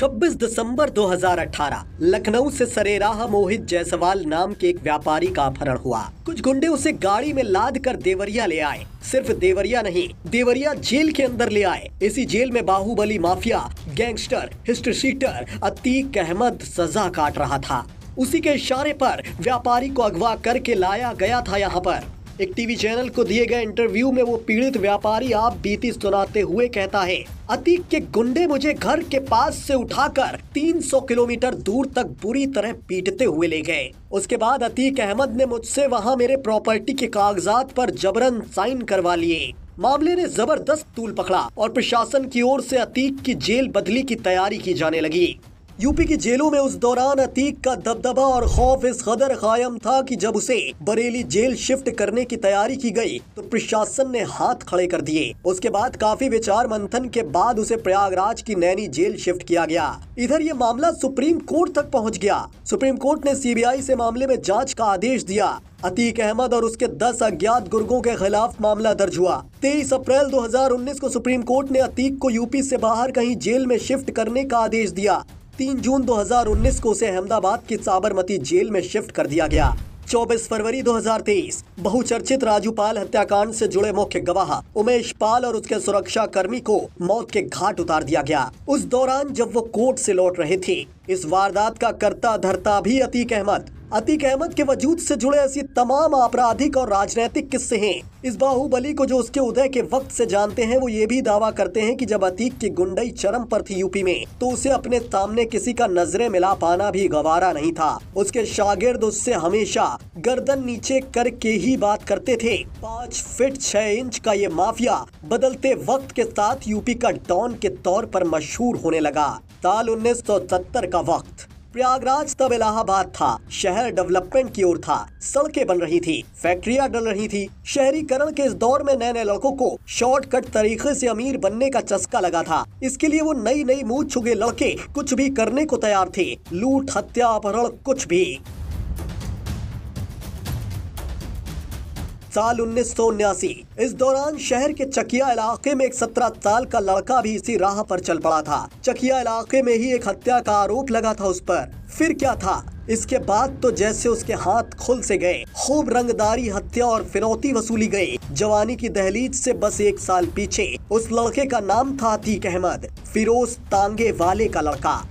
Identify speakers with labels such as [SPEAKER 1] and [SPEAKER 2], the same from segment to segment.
[SPEAKER 1] 26 दिसंबर 2018 लखनऊ से सरेराह मोहित जायसवाल नाम के एक व्यापारी का अपहरण हुआ। कुछ गुंडे उसे गाड़ी में लाद कर देवरिया ले आए। सिर्फ देवरिया नहीं, देवरिया जेल के अंदर ले आए। इसी जेल में बाहुबली mafia, gangster, history sheeter Atiq Ahmed सजा काट रहा था। उसी के इशारे पर व्यापारी को अगवा करके लाया गया था यहाँ पर। एक टीवी चैनल को दिए गए इंटरव्यू में वो पीड़ित व्यापारी आप बीती सुनाते हुए कहता है, अतीक के गुंडे मुझे घर के पास से उठाकर 300 किलोमीटर दूर तक बुरी तरह पीटते हुए ले गए। उसके बाद अतीक अहमद ने मुझसे वहां मेरे प्रॉपर्टी के कागजात पर जबरन साइन करवा लिए। मामले ने जबरदस्त तूल पकड़ा और प्रशासन की ओर से अतीक की जेल बदली की तैयारी की जाने लगी। यूपी की जेलों में उस दौरान अतीक का दबदबा और खौफ इस कदर कायम था कि जब उसे बरेली जेल शिफ्ट करने की तैयारी की गई तो प्रशासन ने हाथ खड़े कर दिए। उसके बाद काफी विचार मंथन के बाद उसे प्रयागराज की नैनी जेल शिफ्ट किया गया। इधर ये मामला सुप्रीम कोर्ट तक पहुंच गया। सुप्रीम कोर्ट ने सीबीआई से मामले में जांच का आदेश दिया। अतीक अहमद और उसके 10 अज्ञात गुर्गों के खिलाफ मामला दर्ज हुआ। 23 अप्रैल 2019 को सुप्रीम कोर्ट ने अतीक को यूपी से बाहर कहीं जेल में शिफ्ट करने का आदेश दिया। 3 जून 2019 को उसे अहमदाबाद की साबरमती जेल में शिफ्ट कर दिया गया। 24 फरवरी 2023 बहुचर्चित राजूपाल हत्याकांड से जुड़े मुख्य गवाह उमेश पाल और उसके सुरक्षा कर्मी को मौत के घाट उतार दिया गया। उस दौरान जब वो कोर्ट से लौट रहे थे, इस वारदात का कर्ता धर्ता भी अतीक अहमद के वजूद से जुड़े ऐसी तमाम आपराधिक और राजनीतिक किस्से हैं। इस बाहुबली को जो उसके उदय के वक्त से जानते हैं वो ये भी दावा करते हैं कि जब अतीक की गुंडई चरम पर थी यूपी में तो उसे अपने सामने किसी का नजरें मिला पाना भी गवारा नहीं था। उसके शागिर्द उससे हमेशा गर्दन नीचे करके ही बात करते थे। 5 फीट 6 इंच का ये माफिया बदलते वक्त के साथ यूपी का डॉन के तौर पर मशहूर होने लगा। साल 1970 का वक्त, प्रयागराज तब इलाहाबाद था। शहर डेवलपमेंट की ओर था, सड़कें बन रही थी, फैक्ट्रियां डल रही थी। शहरीकरण के इस दौर में नए नए लड़कों को शॉर्टकट तरीके से अमीर बनने का चस्का लगा था। इसके लिए वो नई मुंह छुगे लड़के कुछ भी करने को तैयार थे। लूट, हत्या, अपहरण, कुछ भी। साल 1979 इस दौरान शहर के चकिया इलाके में एक 17 साल का लड़का भी इसी राह पर चल पड़ा था। चकिया इलाके में ही एक हत्या का आरोप लगा था उस पर। फिर क्या था, इसके बाद तो जैसे उसके हाथ खुल से गए। खूब रंगदारी, हत्या और फिरौती वसूली गई। जवानी की दहलीज से बस 1 साल पीछे उस लड़के का नाम था अतीक अहमद, फिरोज तांगे वाले का लड़का।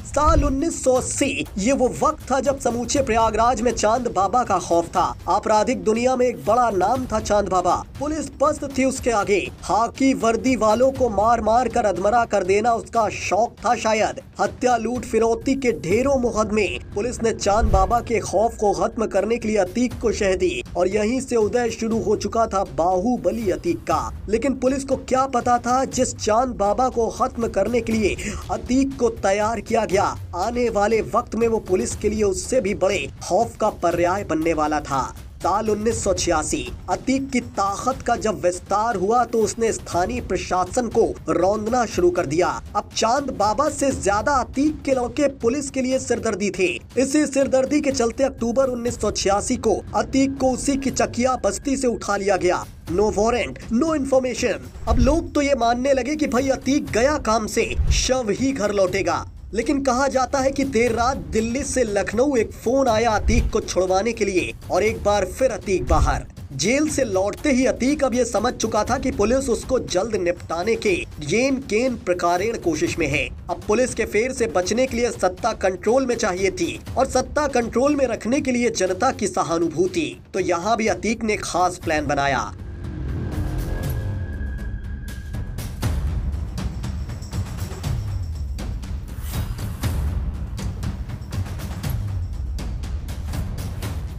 [SPEAKER 1] साल 1980 ये वो वक्त था जब समूचे प्रयागराज में चांद बाबा का खौफ था। आपराधिक दुनिया में एक बड़ा नाम था चांद बाबा। पुलिस पस्त थी उसके आगे। खाकी वर्दी वालों को मार मार कर अधमरा कर देना उसका शौक था शायद। हत्या, लूट, फिरौती के ढेरों मुकदमे। पुलिस ने चांद बाबा के खौफ को खत्म करने के लिए अतीक को शह दी और यहीं से उदय शुरू हो चुका था बाहुबली अतीक का। लेकिन पुलिस को क्या पता था, जिस चांद बाबा को खत्म करने के लिए अतीक को तैयार किया गया, आने वाले वक्त में वो पुलिस के लिए उससे भी बड़े खौफ का पर्याय बनने वाला था। साल 1986 अतीक की ताकत का जब विस्तार हुआ तो उसने स्थानीय प्रशासन को रौंदना शुरू कर दिया। अब चांद बाबा से ज्यादा अतीक के लड़के पुलिस के लिए सिरदर्दी थे। इसी सिरदर्दी के चलते अक्टूबर 1986 को अतीक को उसी की चकिया बस्ती से उठा लिया गया। No warrant, no information. अब लोग तो ये मानने लगे कि भाई अतीक गया काम से, शव ही घर लौटेगा। लेकिन कहा जाता है कि देर रात दिल्ली से लखनऊ एक फोन आया अतीक को छुड़वाने के लिए और एक बार फिर अतीक बाहर। जेल से लौटते ही अतीक अब ये समझ चुका था कि पुलिस उसको जल्द निपटाने के येन केन प्रकारेण कोशिश में है। अब पुलिस के फेर से बचने के लिए सत्ता कंट्रोल में चाहिए थी और सत्ता कंट्रोल में रखने के लिए जनता की सहानुभूति। तो यहाँ भी अतीक ने खास प्लान बनाया।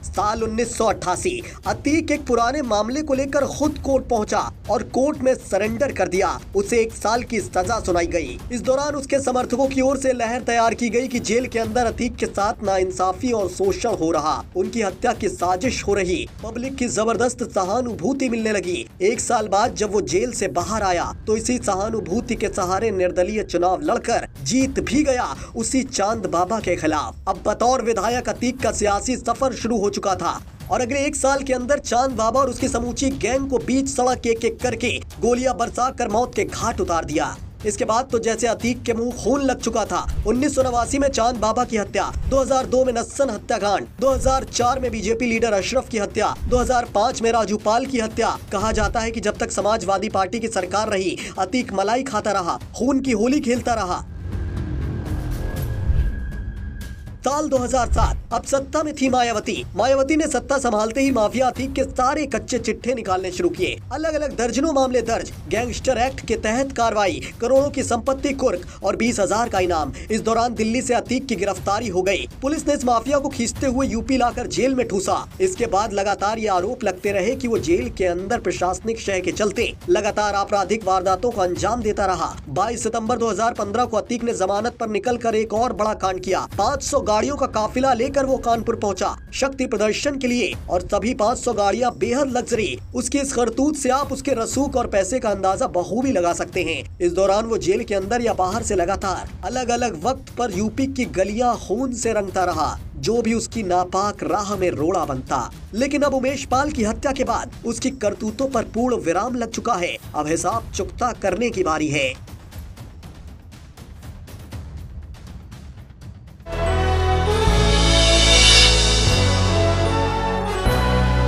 [SPEAKER 1] साल 1988 अतीक एक पुराने मामले को लेकर खुद कोर्ट पहुंचा और कोर्ट में सरेंडर कर दिया। उसे 1 साल की सजा सुनाई गई। इस दौरान उसके समर्थकों की ओर से लहर तैयार की गई कि जेल के अंदर अतीक के साथ नाइंसाफी और शोषण हो रहा, उनकी हत्या की साजिश हो रही। पब्लिक की जबरदस्त सहानुभूति मिलने लगी। 1 साल बाद जब वो जेल से बाहर आया तो इसी सहानुभूति के सहारे निर्दलीय चुनाव लड़कर जीत भी गया, उसी चांद बाबा के खिलाफ। अब बतौर विधायक अतीक का सियासी सफर शुरू हो चुका चुका था और अगले 1 साल के अंदर चांद बाबा और उसकी समूची गैंग को बीच सड़क एक एक करके गोलियां बरसा कर मौत के घाट उतार दिया। इसके बाद तो जैसे अतीक के मुंह खून लग चुका था। 1989 में चांद बाबा की हत्या, 2002 में नक्सन हत्याकांड, 2004 में बीजेपी लीडर अशरफ की हत्या, 2005 में राजू पाल की हत्या। कहा जाता है कि जब तक समाजवादी पार्टी की सरकार रही, अतीक मलाई खाता रहा, खून की होली खेलता रहा। साल 2007, अब सत्ता में थी मायावती ने सत्ता संभालते ही माफिया अतीक के सारे कच्चे चिट्ठे निकालने शुरू किए। अलग अलग दर्जनों मामले दर्ज, गैंगस्टर एक्ट के तहत कार्रवाई, करोड़ों की संपत्ति कुर्क और 20,000 का इनाम। इस दौरान दिल्ली से अतीक की गिरफ्तारी हो गई। पुलिस ने इस माफिया को खींचते हुए यूपी लाकर जेल में ठूसा। इसके बाद लगातार ये आरोप लगते रहे कि वो जेल के अंदर प्रशासनिक शय के चलते लगातार आपराधिक वारदातों को अंजाम देता रहा। 22 सितंबर 2015 को अतीक ने जमानत पर निकलकर एक और बड़ा कांड किया। 500 गाड़ियों का काफिला लेकर वो कानपुर पहुंचा शक्ति प्रदर्शन के लिए, और सभी 500 गाड़ियां बेहद लग्जरी। उसकी इस करतूत से आप उसके रसूख और पैसे का अंदाजा बखूबी लगा सकते हैं। इस दौरान वो जेल के अंदर या बाहर से लगातार अलग अलग वक्त पर यूपी की गलियां खून से रंगता रहा, जो भी उसकी नापाक राह में रोड़ा बनता। लेकिन अब उमेश पाल की हत्या के बाद उसकी करतूतों पर पूर्ण विराम लग चुका है। अब हिसाब चुकता करने की बारी है।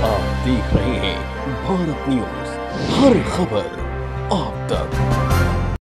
[SPEAKER 2] आप देख रहे हैं भारत न्यूज, हर खबर आप तक।